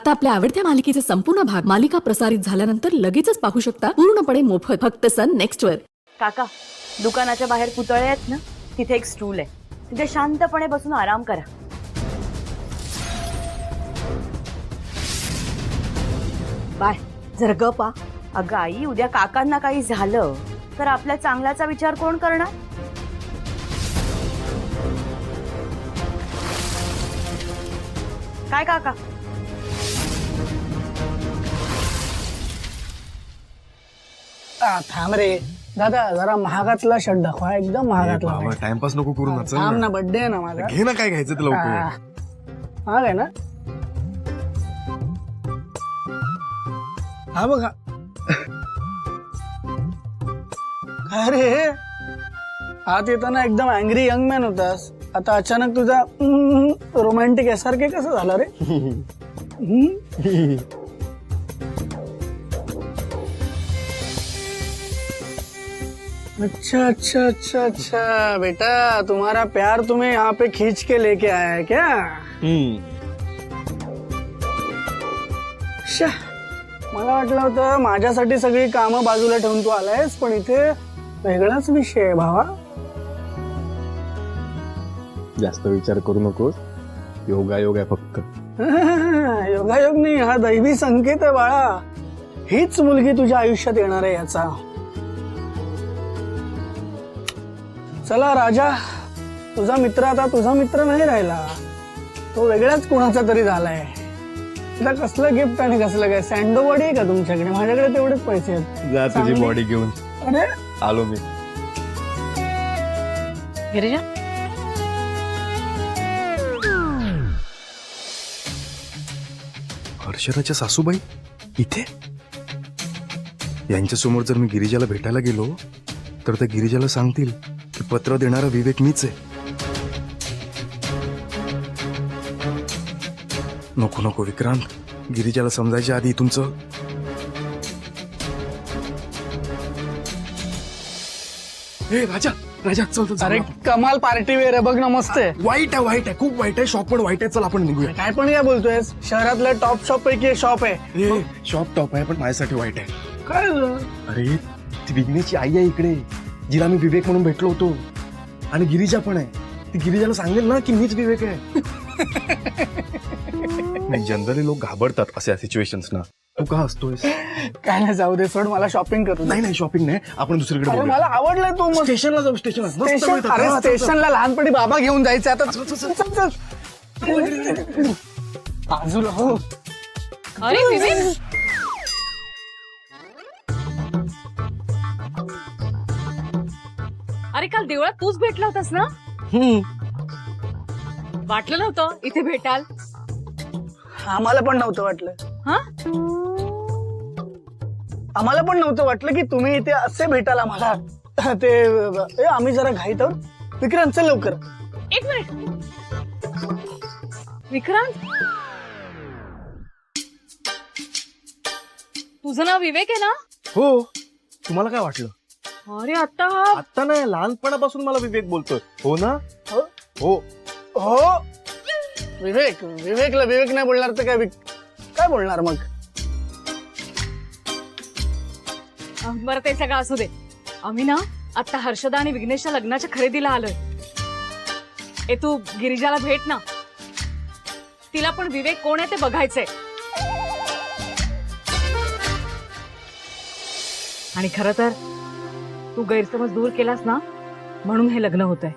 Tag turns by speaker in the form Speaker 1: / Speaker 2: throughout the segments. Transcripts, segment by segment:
Speaker 1: आता आपल्या आवडत्या मालिकेचे संपूर्ण भाग मालिका प्रसारित झाल्यानंतर लगेचच पाहू शकता पूर्णपणे मोफत फक्त सन नेक्स्ट वर.
Speaker 2: काका, दुकानाच्या बाहेर पुतळे आहेत ना, तिथे एक स्टूल आहे, तिथे शांतपणे बसून आराम करा. बाय. जर गपा. अगं आई, उद्या काकांना काही झालं तर आपल्या चांगल्याचा विचार कोण करणार? काय काका?
Speaker 3: थांब रे दादा, जरा महागातला शर्ट दाखवा, एकदम महागातला.
Speaker 4: टाइमपास नको करू ना.
Speaker 3: थांब ना, बर्थडे आहे ना माझा.
Speaker 4: घे ना, काय घ्यायचं तुला?
Speaker 3: महाग आहे ना. हा बघा. काय रे, आत येताना एकदम अँग्री यंग मॅन होतास, आता अचानक तुझा रोमॅन्टिक यासारखे कसं झालं रे? अच्छा अच्छा अच्छा अच्छा बेटा, तुम्हारा प्यार तुम्हें यहाँ पे खींच के लेके आया है क्या? शा, मला वाटलं होतं माझ्यासाठी सगळी कामं बाजूला ठेवून तू आलायस, पण इथे वेगळाच विषय आहे भावा.
Speaker 4: जास्त विचार करू नकोस, योगायोग आहे फक्त.
Speaker 3: योगायोग नाही, हा दैवी संकेत आहे बाळा. हीच मुलगी तुझ्या आयुष्यात येणार आहे याचा. चला राजा, तुझा मित्र आता तुझा मित्र नाही राहिला, तो वेगळाच कोणाचा तरी झालाय. आता कसलं गिफ्ट आणि कसलं काय? सँडो बॉडी आहे का तुमच्याकडे? माझ्याकडे तेवढेच पैसे आहेत.
Speaker 4: जा तुझी बॉडी घेऊन.
Speaker 3: अरे
Speaker 4: आलो मी.
Speaker 2: गिरिजा,
Speaker 4: हर्षदाच्या सासूबाई इथे? यांच्या समोर जर मी गिरिजाला भेटायला गेलो तर त्या गिरिजाला सांगतील की पत्र देणारा विवेक मीच आहे. नको नको विक्रांत, गिरिजाला समजायच्या आधी तुमचं. ए राजा, राजा चल चल.
Speaker 3: अरे कमाल पार्टी वेअर आहे बघ ना, मस्त आहे.
Speaker 4: वाईट आहे, वाईट आहे, खूप वाईट आहे. शॉप पण वाईट आहे. चल आपण निघूया.
Speaker 3: काय पण काय बोलतोयस? शहरातल्या टॉप शॉप पैकी एक शॉप आहे.
Speaker 4: ए शॉप टॉप आहे पण माझ्यासाठी वाईट आहे.
Speaker 3: काय झालं?
Speaker 4: अरे ती विघ्नेशची आई आहे इकडे, जिला मी विवेक म्हणून भेटलो होतो. आणि गिरिजा पण आहे. ती गिरिजाला सांगेल ना की मीच विवेक आहे. नाही, जनरली लोक घाबरतात अशा सिच्युएशन्स ना. तू का हसतोयस?
Speaker 3: काय नाही, जाऊ दे, सोड. मला शॉपिंग करू दे.
Speaker 4: नाही नाही, शॉपिंग नाही, आपण दुसरीकडे
Speaker 3: अरे
Speaker 4: बोलूया.
Speaker 3: मला आवडलंय तू. मग
Speaker 4: स्टेशनला जाऊ. स्टेशनला
Speaker 3: स्टेशन, अरे स्टेशनला लहानपणी बाबा घेऊन जायचं. आता चल चल चल. बाजूला हो.
Speaker 2: अरे विवेक, अरे काल देवळात तूच भेटला होतास ना? वाटलं नव्हतं इथे भेटाल.
Speaker 3: आम्हाला पण नव्हतं वाटलं.
Speaker 2: हा,
Speaker 3: आम्हाला पण नव्हतं वाटलं की तुम्ही इथे असे भेटाल आम्हाला. ते आम्ही जरा घाईत आहोत. विक्रांत चल लवकर.
Speaker 2: एक मिनिट. विक्रांत, तुझं नाव विवेक आहे ना?
Speaker 4: हो, तुम्हाला काय वाटलं?
Speaker 2: अरे आता
Speaker 4: आता नाही, लहानपणापासून मला विवेक बोलतोय. हो ना?
Speaker 3: हो
Speaker 4: हो.
Speaker 3: हो. विवेकला विवेक नाही बोलणार तर काय बोलणार मग?
Speaker 2: बरं, ते सगळं असू दे. आम्ही ना आता हर्षदा आणि विघ्नेशच्या लग्नाच्या खरेदीला आलोय. ए तू गिरिजाला भेट ना, तिला पण विवेक कोण आहे ते बघायचंय. आणि खरं तर तू गैरसमज दूर केलास ना, म्हणून हे लग्न होतंय.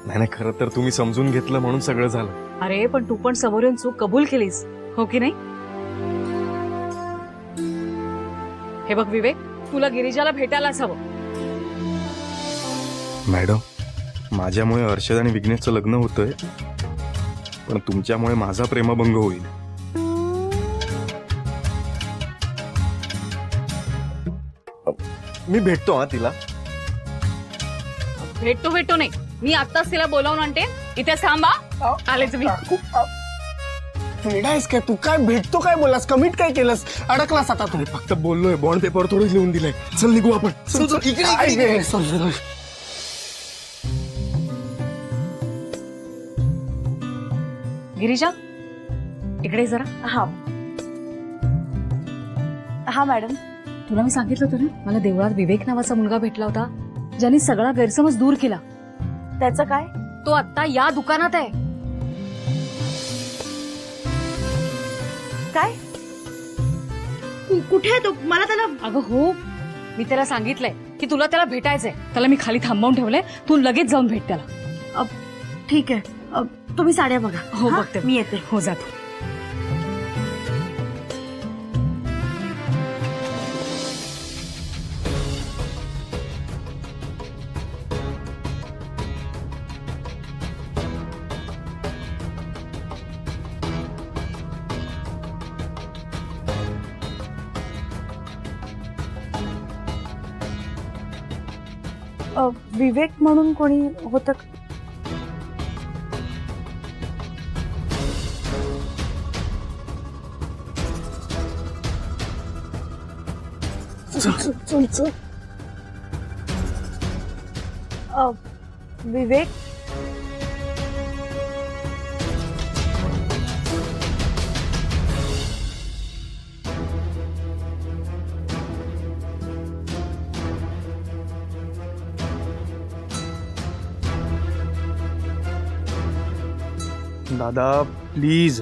Speaker 4: नाही नाही, खरं तर तुम्ही समजून घेतलं म्हणून सगळं झालं.
Speaker 2: अरे पण तू पण समोर येऊन चूक कबूल केलीस, हो की नाही? हे बघ विवेक, तुला गिरिजाला भेटायलाच हवं.
Speaker 4: मॅडम, माझ्यामुळे हर्षद आणि विघ्नेशचं लग्न होतंय, पण तुमच्यामुळे माझा प्रेमभंग होईल. मी भेटतो हा तिला.
Speaker 2: भेटतो नाही, मी आत्ताच तिला बोलावून आणते. इथे थांबा, आलेच मी.
Speaker 3: वेडायस काय तू? काय भेटतो काय बोललास? कमिट काय केलंस? अडकलास आता तू.
Speaker 4: फक्त बोललोय, बॉन्ड पेपर थोडं लिहून दिलंय. चल निघू आपण. चल चल, इकडे.
Speaker 2: गिरिजा, इकडे जरा.
Speaker 5: हा, हा मॅडम.
Speaker 2: तुला मी सांगितलं होतं ना मला देवळात विवेक नावाचा मुलगा भेटला होता ज्यांनी सगळा गैरसमज दूर केला.
Speaker 5: त्याचं काय?
Speaker 2: तो आता या दुकानात आहे.
Speaker 5: काय? कुठे आहे तो? मला त्याला
Speaker 2: अगं हो, मी त्याला सांगितलंय की तुला त्याला भेटायचंय. त्याला मी खाली थांबवून ठेवलंय, तू लगेच जाऊन भेट त्याला.
Speaker 5: ठीक आहे. तुम्ही साड्या बघा.
Speaker 2: हो,
Speaker 5: हा?
Speaker 2: बघते.
Speaker 5: मी येते.
Speaker 2: हो, जातो.
Speaker 5: विवेक म्हणून कोणी होतं?
Speaker 3: चल.
Speaker 5: विवेक
Speaker 3: दादा प्लीज,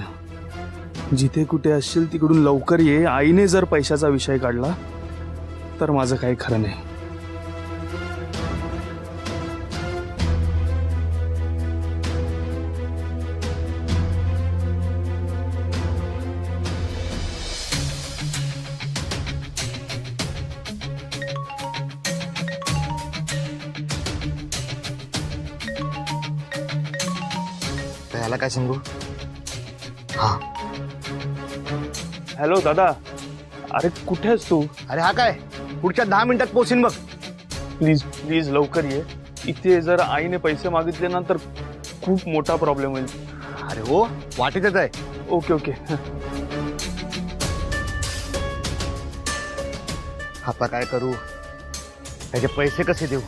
Speaker 3: जिथे कुठे असशील तिकडून लवकर ये. आईने जर पैशाचा विषय काढला तर माझं काही खरं नाही.
Speaker 4: त्याला काय सांगू? हा,
Speaker 3: हॅलो दादा, अरे कुठे आहेस तू?
Speaker 4: अरे हा काय, पुढच्या 10 मिनिटात पोहोचीन बघ.
Speaker 3: प्लीज प्लीज लवकर ये. इथे जर आईने पैसे मागितले ना तर खूप मोठा प्रॉब्लेम होईल.
Speaker 4: अरे हो, वाटेतच आहे.
Speaker 3: Okay okay.
Speaker 4: आता काय करू? त्याचे पैसे कसे देऊ?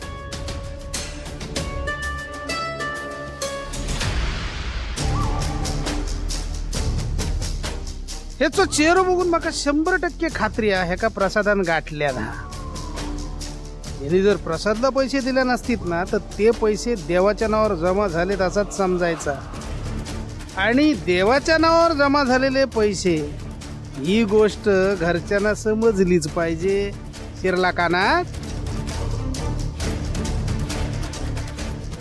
Speaker 6: हेचो चेहरो बघून म्हाका 100% खात्री आहे का प्रसादान गाठल्या ना. यांनी जर प्रसादला पैसे दिले नसतील ना तर ते पैसे देवाच्या नावावर जमा झालेत असाच समजायचा. आणि देवाच्या नावावर जमा झालेले पैसे ही गोष्ट घरच्यांना समजलीच पाहिजे. शिरला का ना?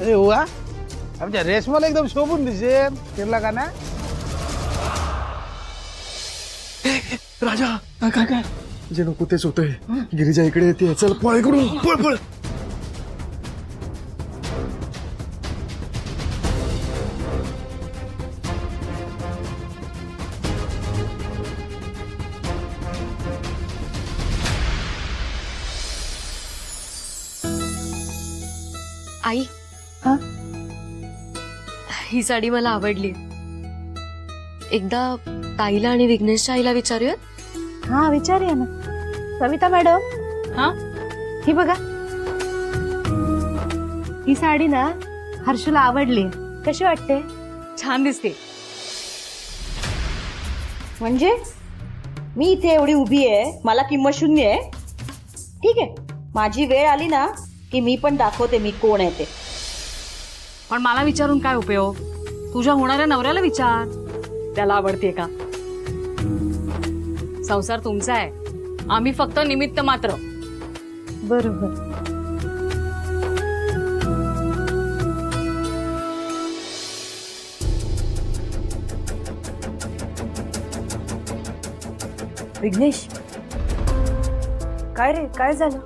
Speaker 6: अरे वा, आमच्या रेशमाला एकदम शोभून दिसेल. शिरला का ना?
Speaker 4: राजा,
Speaker 3: काय काय?
Speaker 4: जे नको तेच होतंय. गिरिजा इकडे येते. चल पळ इकडून, पळ पळ.
Speaker 7: आई,
Speaker 5: हा?
Speaker 7: ही साडी मला आवडली. एकदा ताईला आणि विघ्नेशच्या आईला विचारूयात.
Speaker 5: हा, विचारूया ना. सविता मॅडम,
Speaker 2: हा,
Speaker 5: ही बघा. ही साडी ना हर्षूला आवडली. कशी वाटते?
Speaker 2: छान दिसते.
Speaker 8: म्हणजे मी इथे एवढी उभी आहे, मला किंमत शून्य आहे? ठीक आहे, माझी वेळ आली ना की मी पण दाखवते मी कोण आहे ते.
Speaker 2: पण मला विचारून काय उपयोग? तुझ्या होणाऱ्या नवऱ्याला विचार, त्याला आवडते का. संसार तुमचा आहे, आम्ही फक्त निमित्त मात्र.
Speaker 5: बरोबर. विघ्नेश, काय रे, काय झालं?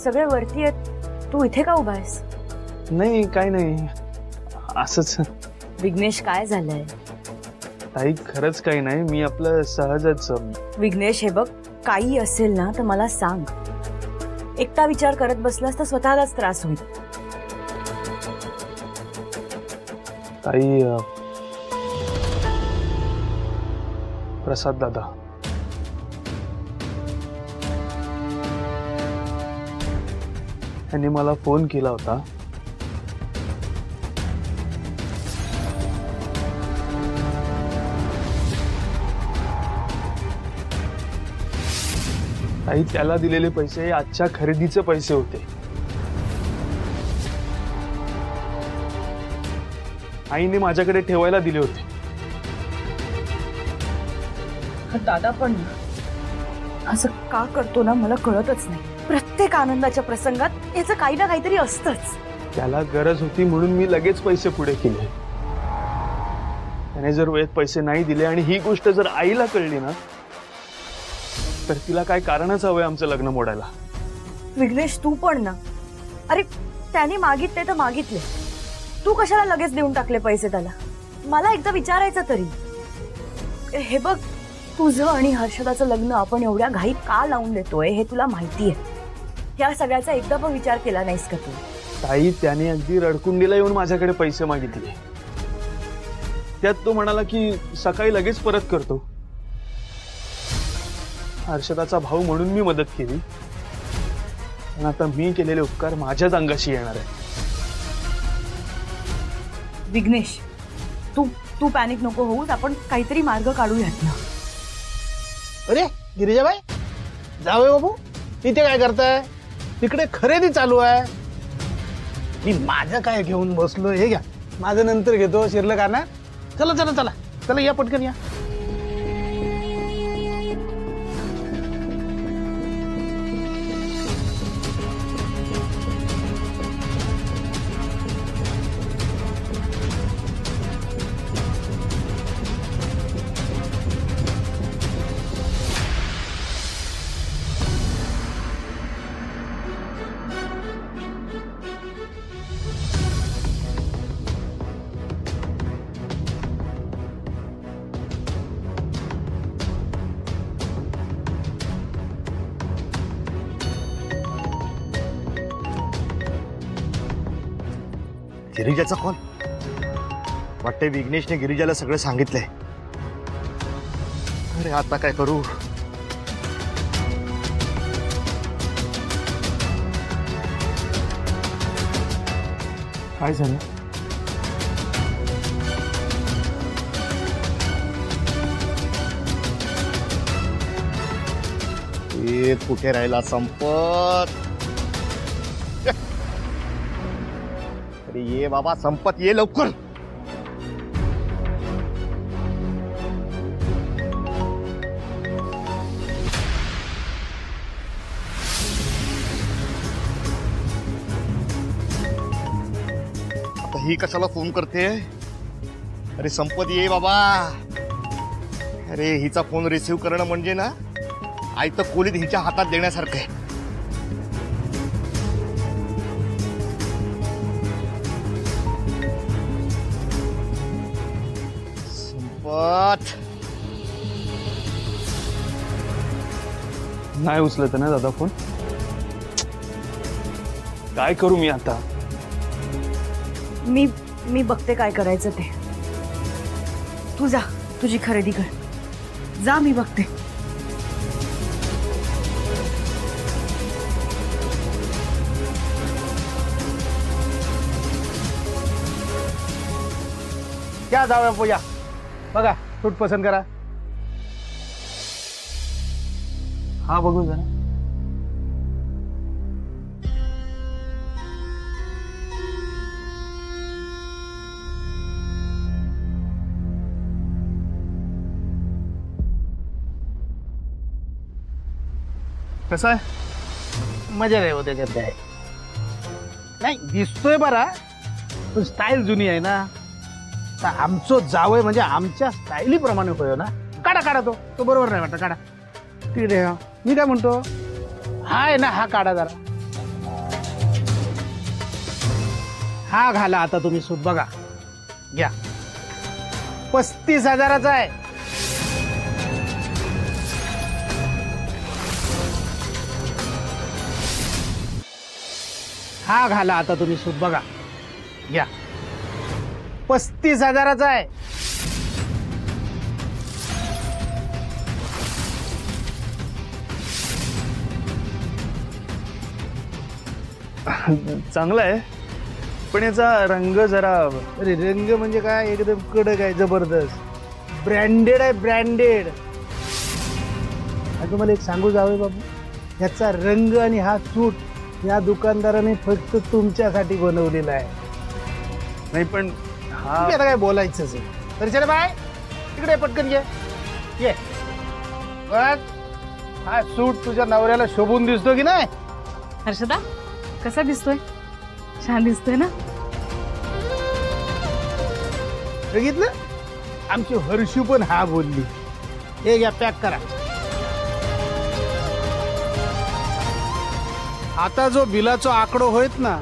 Speaker 5: सगळे वरती आहेत, तू इथे का उभा आहेस?
Speaker 3: नाही काय नाही, असंच.
Speaker 5: विघ्नेश, काय झालंय?
Speaker 3: ताई खरंच काही नाही, मी आपलं सहजच.
Speaker 5: विघ्नेश, हे बघ, काही असेल ना तर मला सांग. एकटा विचार करत बसलास तर स्वतःलाच त्रास होईल.
Speaker 3: ताई, प्रसाद दादा, त्यांनी मला फोन केला होता.
Speaker 4: ताई, त्याला दिलेले पैसे आजच्या खरेदीचे पैसे होते. आईने माझ्याकडे ठेवायला दिले होते.
Speaker 5: दादा पण असं का करतो ना मला कळतच नाही. प्रत्येक आनंदाच्या प्रसंगात याचं काही ना काहीतरी असतंच.
Speaker 4: त्याला गरज होती म्हणून मी लगेच पैसे पुढे केले. त्याने जर वेळेत पैसे नाही दिले आणि ही गोष्ट जर आईला कळली ना, तर तिला काय कारणच हवंय आमचं लग्न मोडायला.
Speaker 5: विघ्नेश तू पण ना, अरे त्याने मागितले तर मागितले, तू कशाला लगेच देऊन टाकले पैसे त्याला? मला एकदा विचारायचं तरी. हे बघ, तुझं आणि हर्षदाचं लग्न आपण एवढ्या घाईत का लावून देतोय हे तुला माहितीये. या सगळ्याचा एकदा पण विचार केला नाहीस का तू?
Speaker 4: ताई, त्याने अगदी रडकुंडीला येऊन माझ्याकडे पैसे मागितले. त्यात तो म्हणाला की सकाळी लगेच परत करतो. हर्षदाचा भाऊ म्हणून मी मदत केली, पण आता मी केलेले उपकार माझ्याच अंगाशी येणार आहे.
Speaker 5: विघ्नेश, तू पॅनिक नको होऊस, आपण काहीतरी मार्ग काढूयात ना.
Speaker 6: अरे गिरिजाबाई, जावई बाबू इथे काय करताय? तिकडे खरेदी चालू आहे. मी माझं काय घेऊन बसलो, हे घ्या. माझं नंतर घेतो, शिरलं का ना. चला चला चला चला, या पटकन या.
Speaker 9: गिरिजाचा फोन. वाटते विघ्नेशने गिरिजाला सगळं सांगितलंय. अरे आता काय करू?
Speaker 4: काय झालं?
Speaker 9: कुठे राहिला संपत? अरे ये बाबा संपत, ये लवकर. आता ही कशाला फोन करते? अरे संपत, ये बाबा. अरे हिचा फोन रिसीव्ह करणं म्हणजे ना आयतं कोलीत हिच्या हातात देण्यासारखं आहे.
Speaker 4: नाही उचलत ना दादा फोन. काय करू मी आता?
Speaker 5: मी बघते काय करायचं ते. तू जा, तुझी खरेदी कर. जा, मी बघते.
Speaker 6: या जाऊया पूजा. बघा सूट पसंत करा.
Speaker 4: हा बघू जरा.
Speaker 6: कसं आहे? मजा नाही होते त्याच्यात काय नाही. दिसतोय बरा, पण स्टाईल जुनी आहे ना. तर आमचं जावय म्हणजे आमच्या स्टाईलीप्रमाणे होय ना. काढा काढा, तो बरोबर नाही वाटत. काढा ठीक आहे. मी काय म्हणतो, हा आहे ना, हा काढा जरा. हा घाला आता तुम्ही सूट. बघा घ्या, 35,000चा आहे. हा घाला आता तुम्ही सूट. बघा घ्या, 35,000चा आहे.
Speaker 4: चांगला आहे, पण याचा रंग जरा.
Speaker 6: अरे रंग म्हणजे काय, एकदम कडक आहे, जबरदस्त. ब्रँडेड आहे, ब्रँडेड. तुम्हाला एक सांगू जावे बाबू, ह्याचा रंग आणि हा सूट या दुकानदाराने फक्त तुमच्यासाठी बनवलेला आहे.
Speaker 3: नाही पण हा
Speaker 6: आता काय बोलायचंच आहे. तर चले बाय तिकडे पटकन ये बघ, हा सूट तुझ्या नवऱ्याला शोभून दिसतो की नाही?
Speaker 2: हर्षदा कसा दिसतोय? छान दिसतोय ना?
Speaker 6: बघितलं, आमची हर्षू पण हा बोलली. हे घ्या, पॅक करा. आता जो बिलाचो आकडो होत ना,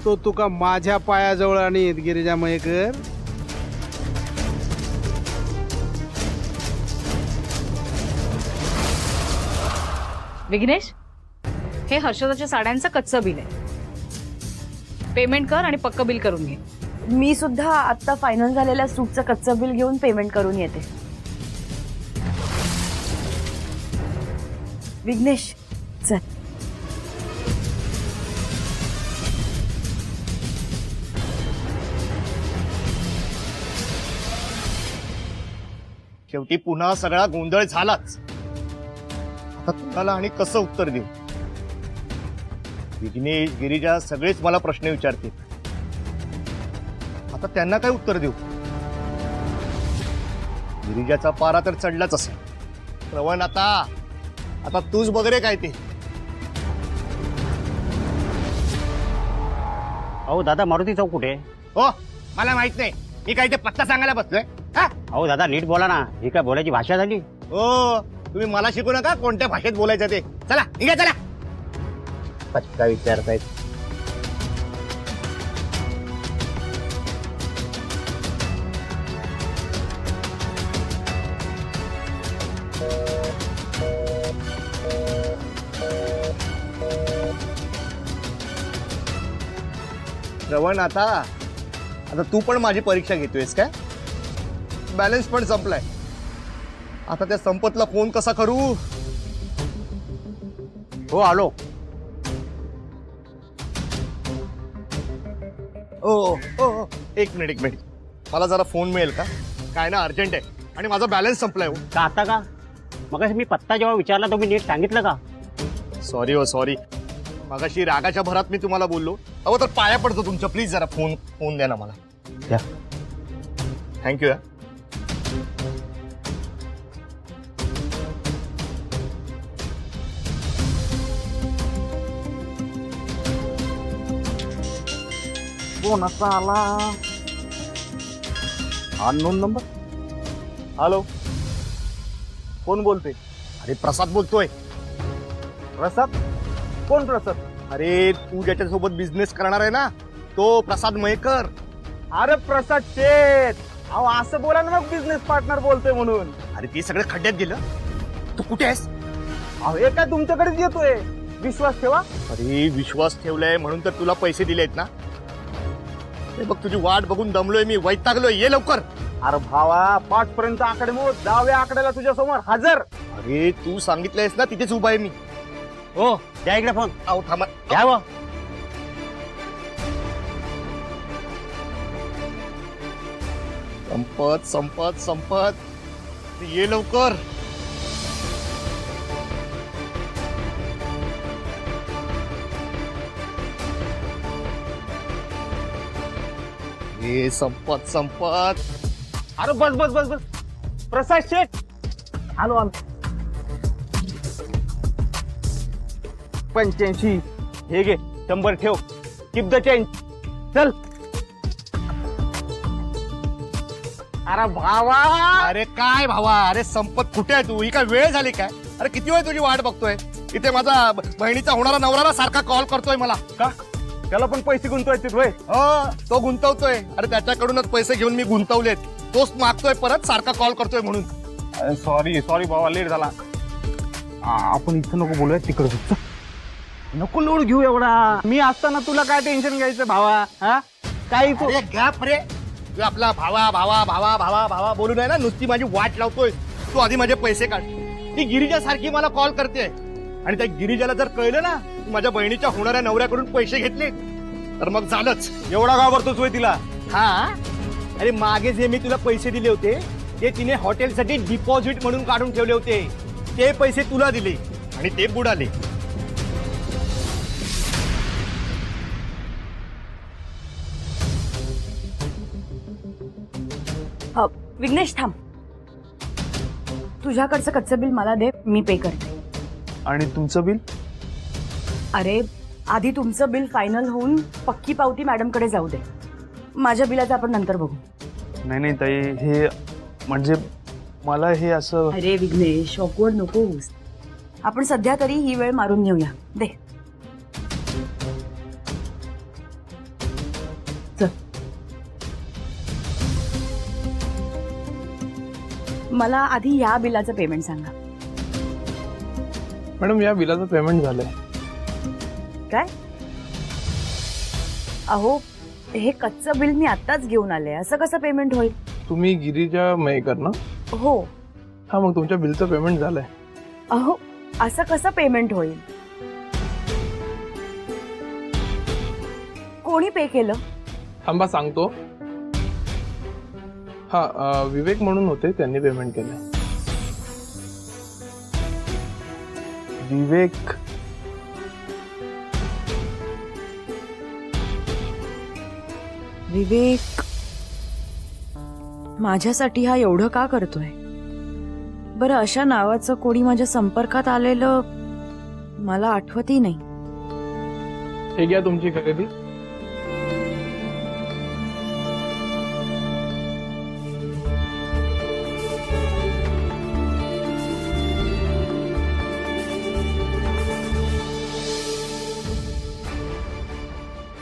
Speaker 6: तो तुका माझ्या पायाजवळ आणि गिरिजा मयेकर.
Speaker 2: विघ्नेश, हे हर्षदाच्या साड्यांचं कच्चं बिल आहे. पेमेंट कर आणि पक्क बिल करून घे.
Speaker 5: मी सुद्धा आता फायनल झालेल्या सूटचं कच्चं बिल घेऊन पेमेंट करून येते. विघ्नेश चल.
Speaker 9: शेवटी पुन्हा सगळा गोंधळ झालाच. आता तुम्हाला आणि कसं उत्तर देऊ? विघ्नेश, गिरिजा सगळेच मला प्रश्न विचारतील. आता त्यांना काय उत्तर देऊ? गिरिजाचा पारा तर चढलाच असेल. श्रवण, आता तूच बघ रे काय ते.
Speaker 10: अहो दादा, मारुती चौक कुठे?
Speaker 9: हो, मला माहित नाही. मी काय ते पत्ता सांगायला बसलोय? हा?
Speaker 10: अहो दादा, नीट बोला ना. ही काय बोलायची भाषा झाली?
Speaker 9: हो, तुम्ही मला शिकू नका कोणत्या भाषेत बोलायचं ते. चला निघा, चला. पत्ता विचारतायत. श्रवण, आता तू पण माझी परीक्षा घेतोयस काय? बॅलन्स पण संपलाय. आता त्या संपतला फोन कसा करू?
Speaker 10: हो आलो.
Speaker 9: ओ एक मिनिट. मला जरा फोन मिळेल का? काय ना, अर्जंट आहे आणि माझा बॅलन्स संपलाय.
Speaker 10: का आता का? मग मी पत्ता जेव्हा विचारला तुम्ही नीट सांगितलं का?
Speaker 9: सॉरी. मगाशी रागाच्या भरात मी तुम्हाला बोललो. अहो तर पाया पडतो तुमच्या, प्लीज जरा फोन द्या ना मला.
Speaker 10: द्या.
Speaker 9: थँक्यू.
Speaker 4: फोन असा आला. Unknown number. हॅलो, कोण बोलते?
Speaker 9: अरे प्रसाद बोलतोय.
Speaker 4: प्रसाद? कोण प्रसाद?
Speaker 9: अरे तू ज्याच्यासोबत बिझनेस करणार आहे ना, तो प्रसाद मयेकर.
Speaker 4: अरे प्रसाद शेठ. अहो असं बोला ना, मग बिझनेस पार्टनर बोलतोय म्हणून.
Speaker 9: अरे ते सगळं खड्ड्यात गेलं. तू कुठे आहेस?
Speaker 4: अहो हे काय तुमच्याकडेच येतोय. विश्वास ठेवा.
Speaker 9: अरे विश्वास ठेवलाय म्हणून तर तुला पैसे दिलेत ना. हे बघ, तुझी वाट बघून दमलोय मी, वैतागलोय. ये लवकर.
Speaker 4: अरे भावा, 5 पर्यंत आकडेमोड. 10व्या आकड्याला तुझ्या समोर हजर.
Speaker 9: अरे तू सांगितलंयस ना, तिथेच उभा आहे मी.
Speaker 10: हो, द्या इकडे फोन.
Speaker 9: अहो थांबा.
Speaker 10: द्या व.
Speaker 9: संपत. ये लवकर. हे संपत.
Speaker 4: अरे बस. प्रसाद शेठ. आलो. 85. हे घे, 100 ठेव. Keep the change. चल. अरे भावा.
Speaker 9: अरे काय भावा? अरे संपत कुठे आहे तू? ही काय वेळ झाली काय? अरे किती वेळ तुझी वाट बघतोय. इथे माझा बहिणीचा होणारा नवरा सारखा कॉल करतोय मला.
Speaker 4: का? त्याला पण पैसे गुंतवायचे होय?
Speaker 9: हो, तो गुंतवतोय. अरे त्याच्याकडूनच पैसे घेऊन मी गुंतवलेत. तोच मागतोय परत, सारखा कॉल करतोय म्हणून.
Speaker 4: सॉरी बाबा, लेट झाला. आपण इथं नको बोलूया, तिकडे नको लोड घेऊ एवढा. मी असताना तुला काय टेन्शन घ्यायचं भावा? हा काही तू
Speaker 9: अरे गॅप रे. तू आपला भावा बोलू नये ना, नुसती माझी वाट लावतोय. तू आधी माझे पैसे काढ. ती गिरिजा सारखी मला कॉल करते आणि त्या गिरिजाला जर कळलं ना माझ्या बहिणीच्या होणाऱ्या नवऱ्याकडून पैसे घेतले, तर मग झालंच.
Speaker 4: एवढा घाबरतोच होय तिला?
Speaker 9: हा, अरे मागे जे मी तुला पैसे दिले होते ते तिने हॉटेलसाठी डिपॉझिट म्हणून काढून ठेवले होते. ते पैसे तुला दिले आणि ते बुडाले.
Speaker 5: विघ्नेश थांब. तुझ्याकडचं कच्चं बिल मला दे, मी पे करते.
Speaker 4: आणि तुमचं बिल?
Speaker 5: अरे आधी तुमचं बिल फायनल होऊन पक्की पावती मॅडमकडे जाऊ दे. माझ्या बिलाचं आपण नंतर बघू.
Speaker 4: नाही ताई, हे म्हणजे मला हे असं.
Speaker 5: अरे विघ्नेश ऑकवर्ड नको होऊस. आपण सध्या तरी ही वेळ मारून घेऊया. दे चल. मला आधी या बिलाचं पेमेंट सांगा.
Speaker 11: मॅडम या बिलाचं पेमेंट झालंय.
Speaker 5: काय? अहो हे कच्चं बिल मी आत्ताच घेऊन आले, असं कसं पेमेंट होईल?
Speaker 11: तुम्ही गिरिजा मयेकर ना?
Speaker 5: हो.
Speaker 11: हा मग तुमच्या बिलचं पेमेंट झालंय.
Speaker 5: अहो असं कसं पेमेंट होईल? कोणी पे केलं?
Speaker 11: थांबा सांगतो. हा विवेक म्हणून होते, त्यांनी पेमेंट केलंय.
Speaker 4: विवेक?
Speaker 5: विवेक माझ्यासाठी हा एवढं का करतोय? बरं अशा नावाचं कोणी माझ्या संपर्कात आलेलं मला आठवतही नाही.
Speaker 11: हे घ्या तुमची खरेदी.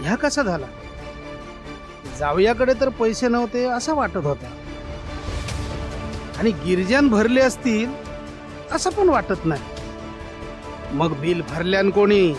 Speaker 6: ह्या कसा झाला? जावयाकडे तर पैसे नव्हते असं वाटत होता, आणि गिरिजान भरले असतील असं पण वाटत नाही. मग बिल भरल्यान कोणी